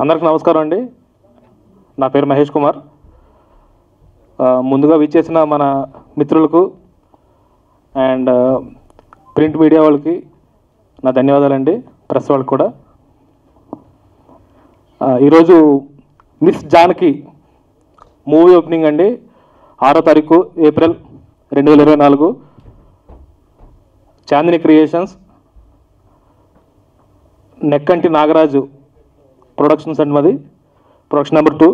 అందరికి నమస్కారం అండి. నా పేరు మహేష్ కుమార్. ముందుగా విచ్చేసిన మన మిత్రులకు అండ్ ప్రింట్ మీడియా వాళ్ళకి నా ధన్యవాదాలండి, ప్రెస్ వాళ్ళకి కూడా. ఈరోజు మిస్ జానకి మూవీ ఓపెనింగ్ అండి, 6వ తారీఖు April 2024. Chandini creations, Nekkanti Nagaraju productions అండి. మాది production number 2.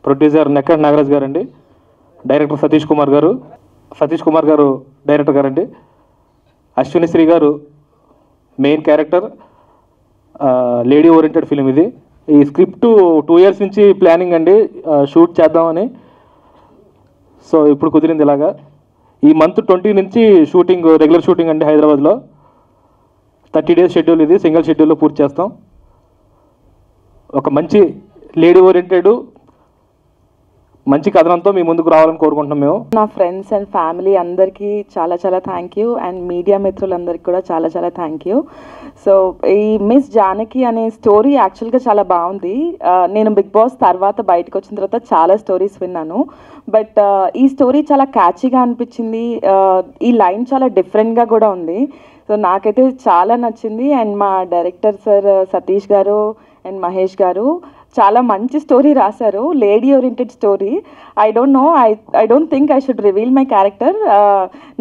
Producer Nekkanti Nagaraju గారండి. డైరెక్టర్ సతీష్ కుమార్ గారు డైరెక్టర్ గారండి. అశ్విని శ్రీ గారు main character. Lady oriented film ఇది. ఈ స్క్రిప్ట్ 2 years నుంచి ప్లానింగ్ అండి, షూట్ చేద్దామని. సో ఇప్పుడు కుదిరింది ఇలాగా. ఈ మంత్ 20 నుంచి షూటింగ్, రెగ్యులర్ షూటింగ్ అండి హైదరాబాద్లో. 30 days షెడ్యూల్ ఇది, సింగిల్ షెడ్యూల్లో పూర్తి చేస్తాం. ఒక మంచి లేడీ ఓరియంటెడ్ మంచి కథనంతో మీ ముందుకు రావాలని కోరుకుంటున్నాం మేము. నా ఫ్రెండ్స్ అండ్ ఫ్యామిలీ అందరికీ చాలా చాలా థ్యాంక్ యూ, అండ్ మీడియా మిత్రులందరికీ కూడా చాలా చాలా థ్యాంక్ యూ. సో ఈ మిస్ జానకి అనే స్టోరీ యాక్చువల్గా చాలా బాగుంది. నేను బిగ్ బాస్ తర్వాత బయటకు వచ్చిన తర్వాత చాలా స్టోరీస్ విన్నాను, బట్ ఈ స్టోరీ చాలా క్యాచీగా అనిపించింది. ఈ లైన్ చాలా డిఫరెంట్గా కూడా ఉంది. సో నాకైతే చాలా నచ్చింది. అండ్ మా డైరెక్టర్ సార్ సతీష్ గారు అండ్ మహేష్ గారు చాలా మంచి స్టోరీ రాశారు, lady oriented story. I don't think I should reveal my character.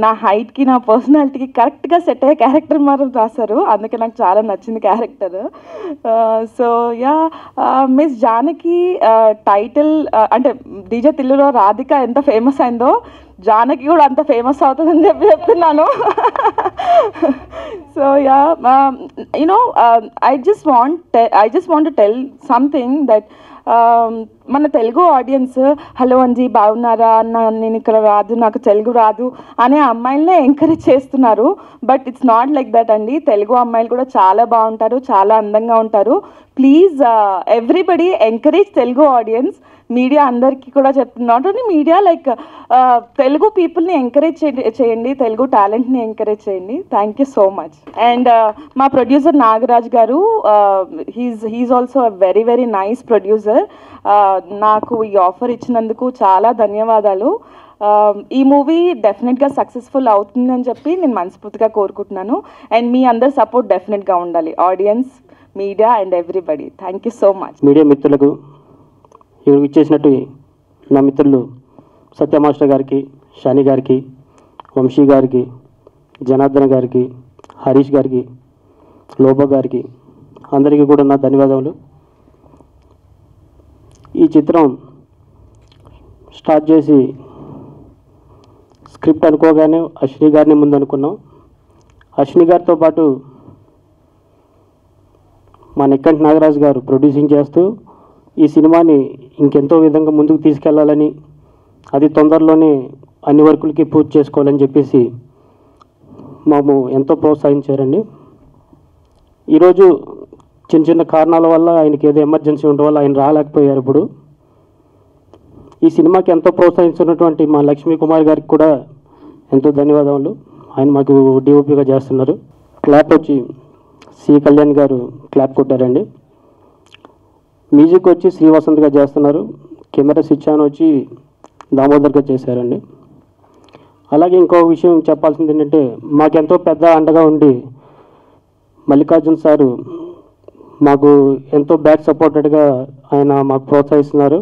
నా హైట్కి, నా పర్సనాలిటీకి కరెక్ట్గా సెట్ అయ్యే క్యారెక్టర్ మాత్రం రాశారు, అందుకే నాకు చాలా నచ్చింది character. So yeah, miss Janaki title అంటే డీజే తిల్లులో రాధిక ఎంత ఫేమస్ అయిందో జానకి కూడా అంత ఫేమస్ అవుతుందని చెప్తున్నాను. So yeah, I just want to tell something that మన తెలుగు ఆడియన్స్, హలో అంజీ బాగున్నారా అన్న, నేను ఇక్కడ రాదు, నాకు తెలుగు రాదు అనే అమ్మాయిలనే ఎంకరేజ్ చేస్తున్నారు. But it's not like that అండి. తెలుగు అమ్మాయిలు కూడా చాలా బాగుంటారు, చాలా అందంగా ఉంటారు. Please everybody encourage Telugu audience. Media అందరికీ కూడా చెప్తున్నా, not only media, like Telugu పీపుల్ని ఎంకరేజ్ చేయండి, తెలుగు టాలెంట్ని ఎంకరేజ్ చేయండి. Thank you so much. And మా producer Nagaraj garu, he is also a very very nice producer. నాకు ఈ ఆఫర్ ఇచ్చినందుకు చాలా ధన్యవాదాలు. ఈ మూవీ డెఫినెట్గా సక్సెస్ఫుల్ అవుతుందని చెప్పి నేను మనస్ఫూర్తిగా కోరుకుంటున్నాను. అండ్ మీ అందరి సపోర్ట్ డెఫినెట్గా ఉండాలి, audience, media and everybody. Thank you so much. Media మిత్రులకు, ఇవి ఇచ్చేసినట్టు నా మిత్రులు సత్య మాస్టర్ గారికి, షాని గారికి, వంశీ గారికి, జనార్దన్ గారికి, హరీష్ గారికి, లోబో గారికి, అందరికీ కూడా నా ధన్యవాదములు. ఈ చిత్రం స్టార్ట్ చేసి స్క్రిప్ట్ అనుకోగానే అశ్విని గారిని ముందు అనుకున్నాం. అశ్విని గారితో పాటు మా నెక్కంటి నాగరాజు గారు ప్రొడ్యూసింగ్ చేస్తూ ఈ సినిమాని ఇంకెంతో విధంగా ముందుకు తీసుకెళ్లాలని, అది తొందరలోనే అన్ని వర్కులకి పూర్తి చేసుకోవాలని చెప్పేసి మాకు ఎంతో ప్రోత్సహించారండి. ఈరోజు చిన్న చిన్న కారణాల వల్ల ఆయనకి ఏదో ఎమర్జెన్సీ ఉండడం వల్ల ఆయన రాలేకపోయారు. ఇప్పుడు ఈ సినిమాకి ఎంతో ప్రోత్సహించినటువంటి మా లక్ష్మీ కుమార్ గారికి కూడా ఎంతో ధన్యవాదాలు. ఆయన మాకు డిఓపిగా చేస్తున్నారు. క్లాప్ వచ్చి సి కళ్యాణ్ గారు క్లాప్ కొట్టారండి. మ్యూజిక్ వచ్చి శ్రీ వసంత్గా చేస్తున్నారు. కెమెరా స్విచ్ ఆన్ వచ్చి దామోదర్గా చేశారండి. అలాగే ఇంకో విషయం చెప్పాల్సింది ఏంటంటే, మాకెంతో పెద్ద అండగా ఉండి మల్లికార్జున్ సారు మాకు ఎంతో బ్యాక్ సపోర్టెడ్గా ఆయన మాకు ప్రోత్సహిస్తున్నారు.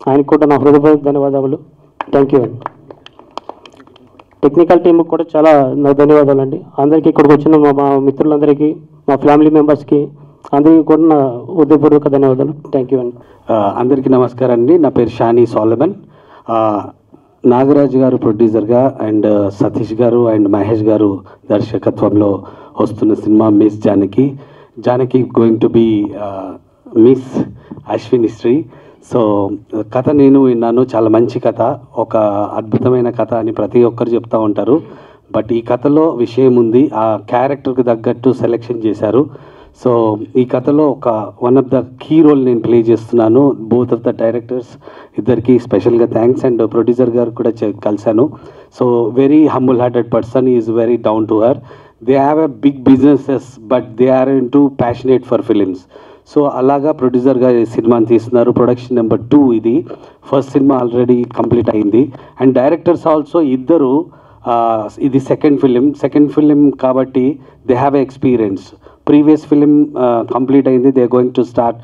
ఆయనకు కూడా నా హృదయపూర్వక ధన్యవాదాలు. థ్యాంక్ యూ అండి. టెక్నికల్ టీంకి కూడా చాలా నా ధన్యవాదాలు అండి. అందరికీ ఇక్కడికి వచ్చిన మా మిత్రులందరికీ, మా ఫ్యామిలీ మెంబర్స్కి అందరికీ కూడా నా హృదయపూర్వక ధన్యవాదాలు. థ్యాంక్ యూ అండి. అందరికీ నమస్కారం అండి. నా పేరు షానీ సోలమన్. నాగరాజు గారు ప్రొడ్యూసర్గా అండ్ సతీష్ గారు అండ్ మహేష్ గారు దర్శకత్వంలో వస్తున్న cinema miss Janaki. Janaki going to be miss Ashwini Sri. So కథ నేను విన్నాను, చాలా మంచి కథ, ఒక అద్భుతమైన కథ అని ప్రతి ఒక్కరు చెప్తూ ఉంటారు. బట్ ఈ కథలో విషయం ఉంది, ఆ క్యారెక్టర్కి తగ్గట్టు సెలెక్షన్ చేశారు. సో ఈ కథలో ఒక one of the key role నేను ప్లే చేస్తున్నాను. బోత్ ఆఫ్ ద డైరెక్టర్స్ ఇద్దరికి స్పెషల్గా థ్యాంక్స్. అండ్ ప్రొడ్యూసర్ గారు కూడా కలిశాను. So very humble hearted person, is very down to her. They have a big businesses, but they are into passionate for films. So అలాగా ప్రొడ్యూసర్గా ఈ సినిమాని తీస్తున్నారు. ప్రొడక్షన్ నెంబర్ 2 ఇది. ఫస్ట్ సినిమా ఆల్రెడీ కంప్లీట్ అయింది. అండ్ డైరెక్టర్స్ ఆల్సో ఇద్దరు, ఇది సెకండ్ ఫిలిం కాబట్టి they have experience. Previous film complete అయింది. They going to start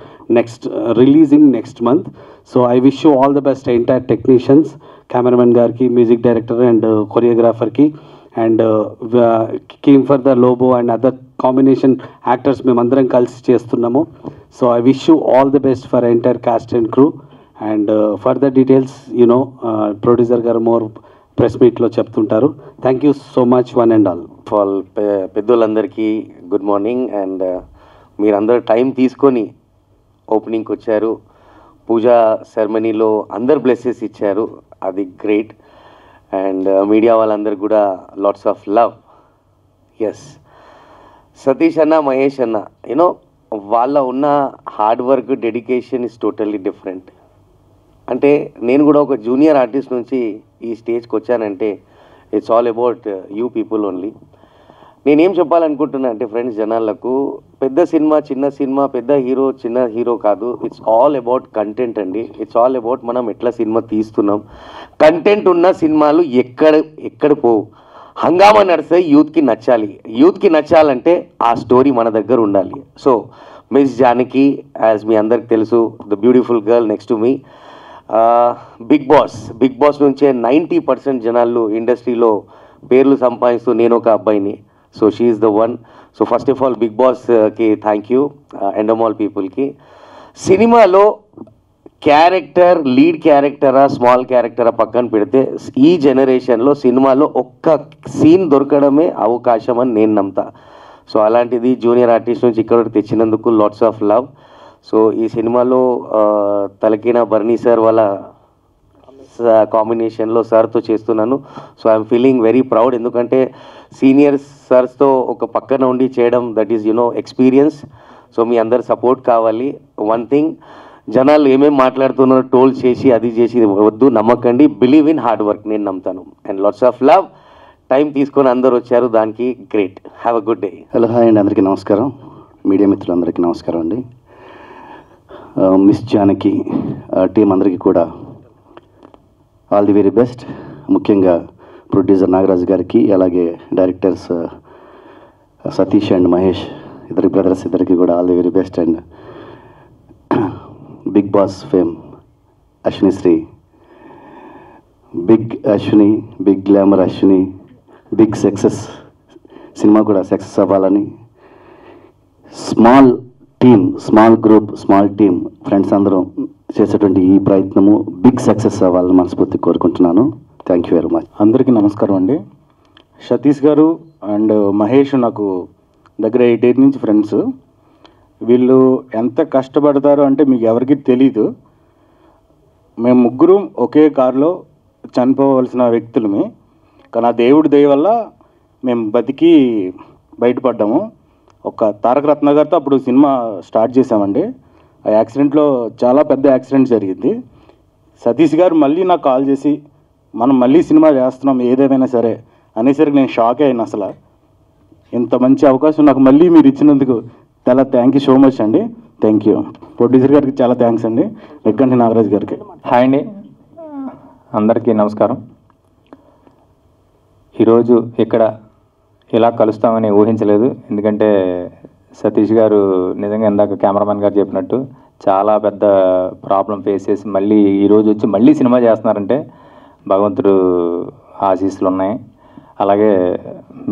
releasing next month. So I wish you all the best entire technicians, cameraman గారికి, music director and కొరియోగ్రాఫర్కి, and came for the Lobo and other combination actors మేమందరం కలిసి చేస్తున్నాము. So I wish you all the best for entire cast and crew. And further details producer గారు more press మీట్లో చెప్తుంటారు. Thank you so much one and all. పెద్దోళ్ళందరికీ good morning. And మీరందరూ time తీసుకొని ఓపెనింగ్కి వచ్చారు. పూజా సెరమనీలో అందరు బ్లెస్సెస్ ఇచ్చారు, అది గ్రేట్. అండ్ మీడియా వాళ్ళందరూ కూడా lots of love. Yes, Satish అన్న, మహేష్ అన్న, వాళ్ళ ఉన్న hard work, dedication is totally different. అంటే నేను కూడా ఒక జూనియర్ ఆర్టిస్ట్ నుంచి ఈ స్టేజ్కి వచ్చానంటే it's all about you people only. నేనేం చెప్పాలనుకుంటున్నా అంటే ఫ్రెండ్స్, జనాలకు పెద్ద సినిమా, చిన్న సినిమా, పెద్ద హీరో, చిన్న హీరో కాదు. ఇట్స్ ఆల్ అబౌట్ కంటెంట్ అండి. ఇట్స్ ఆల్ అబౌట్ మనం ఎట్లా సినిమా తీస్తున్నాం. కంటెంట్ ఉన్న సినిమాలు ఎక్కడ పోవు. హంగామా నడిస్తే యూత్కి నచ్చాలి. యూత్కి నచ్చాలంటే ఆ స్టోరీ మన దగ్గర ఉండాలి. సో మిస్ జానకి, యాజ్ మీ అందరికి తెలుసు, the beautiful girl next to me. Bigg Boss నుంచే 90% జనాలు ఇండస్ట్రీలో పేర్లు సంపాదిస్తూ నేను ఒక అబ్బాయిని. So she is the one. So first of all Bigg బాస్కి థ్యాంక్ యూ, ఎండమాల్ పీపుల్కి. సినిమాలో క్యారెక్టర్, లీడ్ క్యారెక్టరా, స్మాల్ క్యారెక్టరా పక్కన పెడితే ఈ జనరేషన్లో సినిమాలో ఒక్క సీన్ దొరకడమే అవకాశం అని నేను నమ్ముతా. సో అలాంటిది జూనియర్ ఆర్టిస్ట్ నుంచి ఇక్కడ తెచ్చినందుకు లాట్స్ ఆఫ్ లవ్. సో ఈ సినిమాలో తలకిన బర్నీ సార్ వాళ్ళ కాంబినేషన్లో సార్తో చేస్తున్నాను. So I'm feeling very proud. ఎందుకంటే సీనియర్ సార్స్తో ఒక పక్కన ఉండి చేయడం, దట్ ఈస్ ఎక్స్పీరియన్స్. సో మీ అందరు సపోర్ట్ కావాలి. వన్ థింగ్, జనాలు ఏమేమి మాట్లాడుతున్నారో టోల్ చేసి అది చేసి వద్దు, నమ్మకండి. బిలీవ్ ఇన్ హార్డ్ వర్క్, నేను నమ్ముతాను. And lots of love. Time తీసుకొని అందరు వచ్చారు, దానికి great. Have a good day. Hello, hi అండి, అందరికీ నమస్కారం. మీడియా మిత్రులందరికీ నమస్కారం అండి. మిస్ జానకి టీం అందరికీ కూడా ఆల్ ది వెరీ బెస్ట్. ముఖ్యంగా ప్రొడ్యూసర్ నాగరాజు గారికి, అలాగే డైరెక్టర్స్ సతీష్ అండ్ మహేష్, ఇద్దరి బ్రదర్స్ ఇద్దరికి కూడా all the very best. And Bigg Boss fame Ashwini Sri, Bigg Ashwini, big glamour Ashwini, big success. Cinema కూడా సక్సెస్ అవ్వాలని, small team, small group, small team friends అందరూ చేసేటువంటి ఈ ప్రయత్నము బిగ్ సక్సెస్ అవ్వాలని మనస్ఫూర్తి కోరుకుంటున్నాను. Thank you very much. అందరికీ నమస్కారం అండి. సతీష్ గారు అండ్ మహేష్ నాకు దగ్గర 8 years నుంచి ఫ్రెండ్స్. వీళ్ళు ఎంత కష్టపడతారో అంటే మీకు ఎవరికి తెలీదు. మేము ముగ్గురు ఒకే కారులో చనిపోవలసిన వ్యక్తులమే, కానీ ఆ దేవుడి దయ వల్ల మేము బతికి బయటపడ్డాము. ఒక తారక రత్న గారితో అప్పుడు సినిమా స్టార్ట్ చేసామండి. ఆ యాక్సిడెంట్లో చాలా పెద్ద యాక్సిడెంట్ జరిగింది. సతీష్ గారు మళ్ళీ నాకు కాల్ చేసి మనం మళ్ళీ సినిమా చేస్తున్నాం ఏదేమైనా సరే అనేసరికి నేను షాక్ అయ్యాను. అసలు ఇంత మంచి అవకాశం నాకు మళ్ళీ మీరు ఇచ్చినందుకు చాలా థ్యాంక్ యూ సో మచ్ అండి. Thank you. ప్రొడ్యూసర్ గారికి చాలా థ్యాంక్స్ అండి, రెక్కంటి నాగరాజ్ గారికి. హాయ్ అండి, అందరికీ నమస్కారం. ఈరోజు ఇక్కడ ఇలా కలుస్తామని ఊహించలేదు. ఎందుకంటే సతీష్ గారు నిజంగా ఇందాక కెమెరామెన్ గారు చెప్పినట్టు చాలా పెద్ద ప్రాబ్లం ఫేస్ చేసి మళ్ళీ ఈరోజు వచ్చి మళ్ళీ సినిమా చేస్తున్నారంటే భగవంతుడు ఆశీస్సులు ఉన్నాయి. అలాగే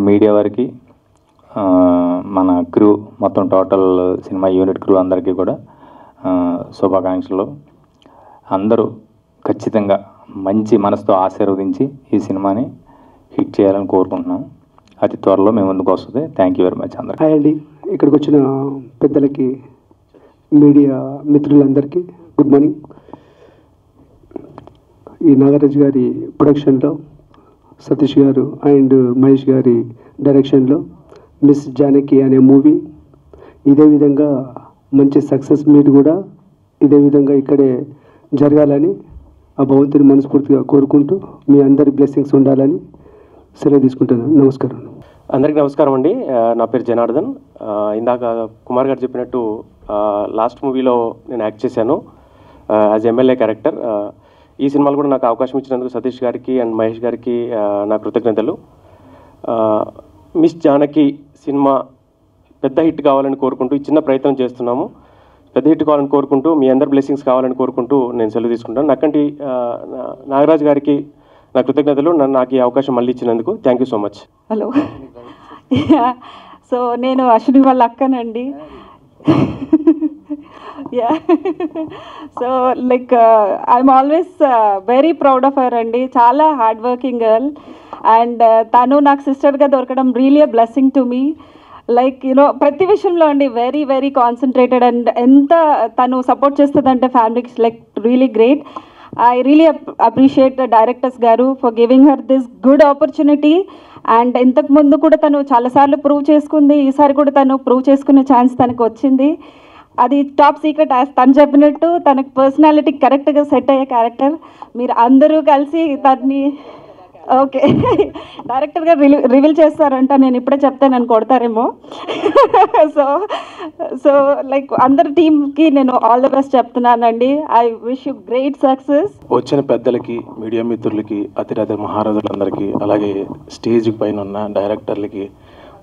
మీడియా వారికి, మన క్రూ మొత్తం టోటల్ సినిమా యూనిట్ క్రూ అందరికీ కూడా శుభాకాంక్షలు. అందరూ ఖచ్చితంగా మంచి మనసుతో ఆశీర్వదించి ఈ సినిమాని హిట్ చేయాలని కోరుకుంటున్నాం. అతి త్వరలో మేము ముందుకు వస్తుంది. థ్యాంక్ యూ వెరీ మచ్ అందరికీ. హాయ్ అండి, ఇక్కడికి వచ్చిన పెద్దలకి, మీడియా మిత్రులందరికీ గుడ్ మార్నింగ్. ఈ నాగరాజ్ గారి ప్రొడక్షన్లో, సతీష్ గారు అండ్ మహేష్ గారి డైరెక్షన్లో మిస్ జానకి అనే మూవీ ఇదే విధంగా మంచి సక్సెస్ మీట్ కూడా ఇదే విధంగా ఇక్కడే జరగాలని ఆ భగవంతుని మనస్ఫూర్తిగా కోరుకుంటూ మీ అందరి బ్లెస్సింగ్స్ ఉండాలని సెలవు తీసుకుంటున్నాను. నమస్కారం. అందరికీ నమస్కారం అండి. నా పేరు జనార్దన్. ఇందాక కుమార్ గారు చెప్పినట్టు లాస్ట్ మూవీలో నేను యాక్ట్ చేశాను యాజ్ ఎమ్మెల్యే క్యారెక్టర్. ఈ సినిమాలో కూడా నాకు అవకాశం ఇచ్చినందుకు సతీష్ గారికి అండ్ మహేష్ గారికి నా కృతజ్ఞతలు. మిస్ జానకి సినిమా పెద్ద హిట్ కావాలని కోరుకుంటూ ఈ చిన్న ప్రయత్నం చేస్తున్నాము. పెద్ద హిట్ కావాలని కోరుకుంటూ మీ అందరి బ్లెస్సింగ్స్ కావాలని కోరుకుంటూ నేను సెలవు తీసుకుంటాను. నాకంటి నాగరాజ్ గారికి నా కృతజ్ఞతలు, నాకు ఈ అవకాశం మళ్ళీ ఇచ్చినందుకు. Thank you so much. Hello, so నేను అశ్విని వాళ్ళ అక్కనండి. Yeah, so like I'm always very proud of her అండి. చాలా హార్డ్ వర్కింగ్ గర్ల్ అండ్ తను నాకు సిస్టర్గా దొరకడం really a blessing to me. Like you know ప్రతి విషయంలో అండి వెరీ వెరీ కాన్సన్ట్రేటెడ్ అండ్ ఎంత తను సపోర్ట్ చేస్తుందంటే ఫ్యామిలీకి like really great. I really appreciate the directors garu for giving her this good opportunity and ఇంతకు ముందు కూడా తను చాలాసార్లు ప్రూవ్ చేసుకుంది, ఈసారి కూడా తను ప్రూవ్ చేసుకునే ఛాన్స్ తనకు వచ్చింది. అది టాప్ సీక్రెట్ తను చెప్పినట్టు తనకు పర్సనాలిటీ కరెక్ట్గా సెట్ అయ్యే క్యారెక్టర్. మీరు అందరూ కలిసి తన్ని ఓకే డైరెక్టర్గా రివీల్ చేస్తారంట, నేను ఇప్పుడే చెప్తే నన్ను కొడతారేమో. సో లైక్ అందరి టీమ్కి నేను ఆల్ ద బెస్ట్ చెప్తున్నానండి. I wish you great success. వచ్చిన పెద్దలకి, మీడియా మిత్రులకి, అతిరథ మహారాజులందరికీ, అలాగే స్టేజ్ పైన ఉన్న డైరెక్టర్లకి,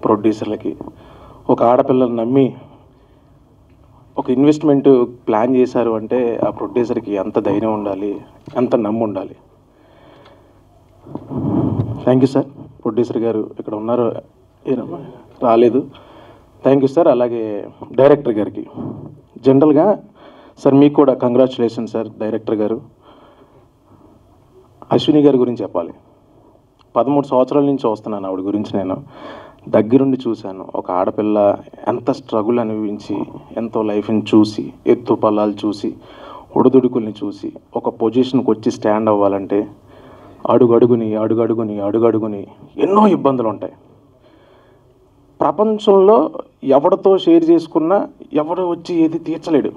ప్రొడ్యూసర్లకి, ఒక ఆడపిల్లని నమ్మి ఒక ఇన్వెస్ట్మెంట్ ప్లాన్ చేశారు అంటే ఆ ప్రొడ్యూసర్కి ఎంత ధైర్యం ఉండాలి, ఎంత నమ్ము ఉండాలి. Thank you sir. ప్రొడ్యూసర్ గారు ఇక్కడ ఉన్నారు, రాలేదు. Thank you sir. అలాగే డైరెక్టర్ గారికి జనరల్గా సార్ మీకు కూడా కంగ్రాచులేషన్ సార్. డైరెక్టర్ గారు అశ్విని గారి గురించి చెప్పాలి. 13 సంవత్సరాల నుంచి వస్తున్నాను ఆవిడ గురించి. నేను దగ్గరుండి చూశాను. ఒక ఆడపిల్ల ఎంత స్ట్రగుల్ అనుభవించి, ఎంతో లైఫ్ని చూసి, ఎత్తు పల్లాలు చూసి, ఒడిదుడుకుల్ని చూసి ఒక పొజిషన్కి వచ్చి స్టాండ్ అవ్వాలంటే అడుగడుగుని ఎన్నో ఇబ్బందులు ఉంటాయి. ప్రపంచంలో ఎవరితో షేర్ చేసుకున్నా ఎవరు వచ్చి ఏది తీర్చలేడు.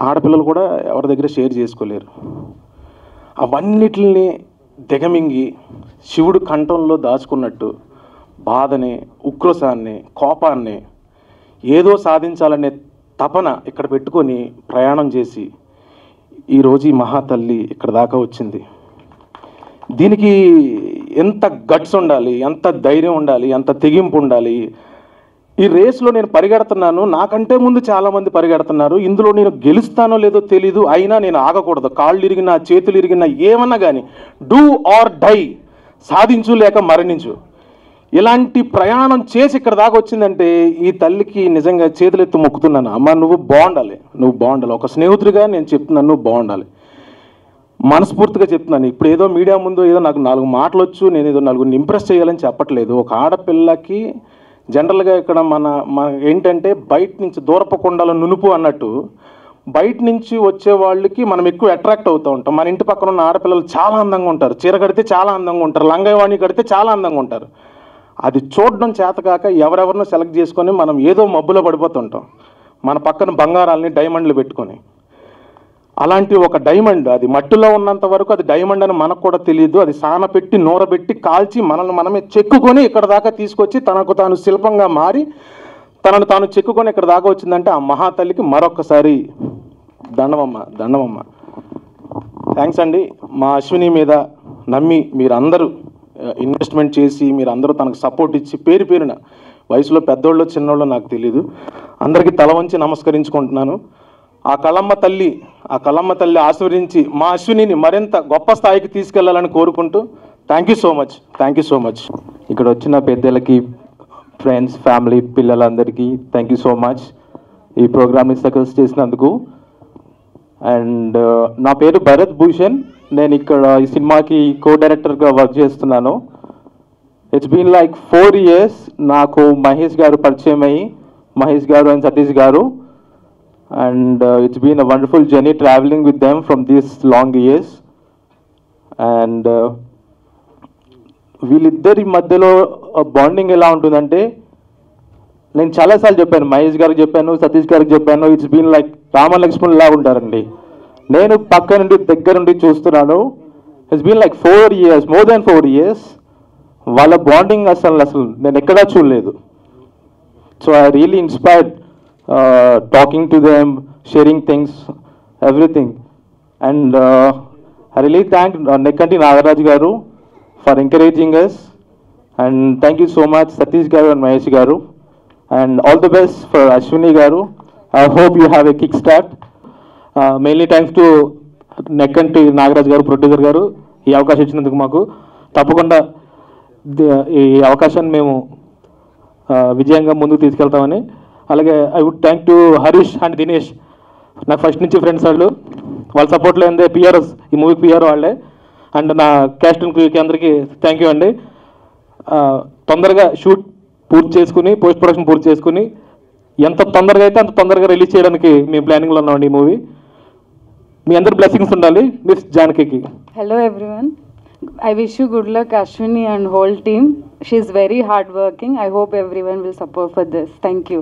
ఆడపిల్లలు కూడా ఎవరి దగ్గర షేర్ చేసుకోలేరు. అవన్నిటిని దిగమింగి శివుడు కంఠంలో దాచుకున్నట్టు బాధని, ఉక్రోశాన్ని, కోపాన్ని, ఏదో సాధించాలనే తపన ఇక్కడ పెట్టుకొని ప్రయాణం చేసి ఈరోజు ఈ మహాతల్లి ఇక్కడ దాకా వచ్చింది. దీనికి ఎంత గట్స్ ఉండాలి, ఎంత ధైర్యం ఉండాలి, ఎంత తెగింపు ఉండాలి. ఈ రేస్లో నేను పరిగెడుతున్నాను, నాకంటే ముందు చాలామంది పరిగెడుతున్నారు. ఇందులో నేను గెలుస్తానో లేదో తెలీదు, అయినా నేను ఆగకూడదు. కాళ్ళు ఇరిగినా, చేతులు ఇరిగినా, ఏమన్నా కానీ డూ ఆర్ డై, సాధించు లేక మరణించు. ఇలాంటి ప్రయాణం చేసి ఇక్కడ దాకా వచ్చిందంటే ఈ తల్లికి నిజంగా చేతులెత్తు మొక్కుతున్నాను. అమ్మ నువ్వు బాగుండాలి. ఒక స్నేహితుడిగా నేను చెప్తున్నాను, నువ్వు బాగుండాలి. మనస్ఫూర్తిగా చెప్తున్నాను. ఇప్పుడు ఏదో మీడియా ముందు ఏదో నాకు 4 మాటలు వచ్చు, నేను ఏదో 4 ఇంప్రెస్ చేయాలని చెప్పట్లేదు. ఒక ఆడపిల్లకి జనరల్గా ఇక్కడ మన ఏంటంటే బయట నుంచి దూరపు కొండల నునుపు అన్నట్టు బయట నుంచి వచ్చే వాళ్ళకి మనం ఎక్కువ అట్రాక్ట్ అవుతూ ఉంటాం. మన ఇంటి పక్కన ఉన్న ఆడపిల్లలు చాలా అందంగా ఉంటారు, చీర కడితే చాలా అందంగా ఉంటారు, లంగావాణి కడితే చాలా అందంగా ఉంటారు. అది చూడడం చేతకాక ఎవరెవరినో సెలెక్ట్ చేసుకొని మనం ఏదో మబ్బులో పడిపోతుంటాం, మన పక్కన బంగారాలని, డైమండ్లు పెట్టుకొని. అలాంటి ఒక డైమండ్, అది మట్టిలో ఉన్నంత వరకు అది డైమండ్ అని మనకు కూడా తెలియదు. అది సానపెట్టి, నూరబెట్టి, కాల్చి మనల్ని మనమే చెక్కుకొని ఇక్కడ దాకా తీసుకొచ్చి తనకు తాను శిల్పంగా మారి తనను తాను చెక్కుకొని ఇక్కడ దాకా వచ్చిందంటే ఆ మహాతల్లికి మరొక్కసారి దండమమ్మ. థ్యాంక్స్ అండి. మా అశ్విని మీద నమ్మి మీరందరూ ఇన్వెస్ట్మెంట్ చేసి మీరందరూ తనకు సపోర్ట్ ఇచ్చి పేరున వయసులో పెద్దోళ్ళు చిన్నోళ్ళు నాకు తెలీదు, అందరికీ తల వంచి నమస్కరించుకుంటున్నాను. ఆ కళమ్మ తల్లి ఆశీర్వదించి మా అశ్వినిని మరింత గొప్ప స్థాయికి తీసుకెళ్లాలని కోరుకుంటూ థ్యాంక్ యూ సో మచ్. ఇక్కడ వచ్చిన పెద్దలకి, ఫ్రెండ్స్, ఫ్యామిలీ, పిల్లలందరికీ థ్యాంక్ యూ సో మచ్ ఈ ప్రోగ్రామ్ని సక్సెస్ చేసినందుకు. అండ్ నా పేరు భరత్ భూషణ్. నేను ఇక్కడ ఈ సినిమాకి కో-డైరెక్టర్గా వర్క్ చేస్తున్నాను. ఇట్స్ బీన్ లైక్ 4 years నాకు మహేష్ గారు పరిచయం అయ్యి, మహేష్ గారు అండ్ సతీష్ గారు. And it's been a wonderful journey traveling with them from these long years. And వీళ్ళిద్దరి మధ్యలో బాండింగ్ ఎలా ఉంటుందంటే, నేను చాలాసార్లు చెప్పాను, మహేష్ గారికి చెప్పాను, సతీష్ గారికి చెప్పాను, ఇట్స్ బీన్ లైక్ రామలక్ష్మణ్ లా ఉంటారండి. నేను పక్క నుండి దగ్గర నుండి చూస్తున్నాను. It's been like 4 years, more than 4 years. వాళ్ళ బాండింగ్ అసలు నేను ఎక్కడా చూడలేదు. So I really inspired talking to them, sharing things, everything. And I really thank Nekkanti Nagaraj garu for encouraging us. And thank you so much Satish garu and Mahesh garu. And all the best for Ashwini garu. I hope you have a kickstart. Mainly thanks to Nekkanti Nagaraj garu, producer garu, ఈ అవకాశం ఇచ్చినందుకు మాకు. తప్పకుండా ఈ అవకాశాన్ని మేము విజయంగా ముందుకు తీసుకెళ్తామని. అలాగే I would thank to Harish and Dinesh, నాకు ఫస్ట్ నుంచి ఫ్రెండ్స్ వాళ్ళు. వాళ్ళ సపోర్ట్లో ఏందే పిఆర్ఎస్, ఈ మూవీకి పిఆర్ వాళ్ళే. అండ్ నా క్యాస్ట్ అండ్ క్రూకి అందరికీ థ్యాంక్ యూ అండి. తొందరగా షూట్ పూర్తి చేసుకుని, పోస్ట్ ప్రొడక్షన్ పూర్తి చేసుకుని, ఎంత తొందరగా అయితే అంత తొందరగా రిలీజ్ చేయడానికి మేము ప్లానింగ్లో ఉన్నామండి ఈ మూవీ. మీ అందరి బ్లెస్సింగ్స్ ఉండాలి miss Janaki. Hello everyone. I wish you good luck, Ashwini and whole team. She's very hardworking. I hope everyone will support for this. Thank you.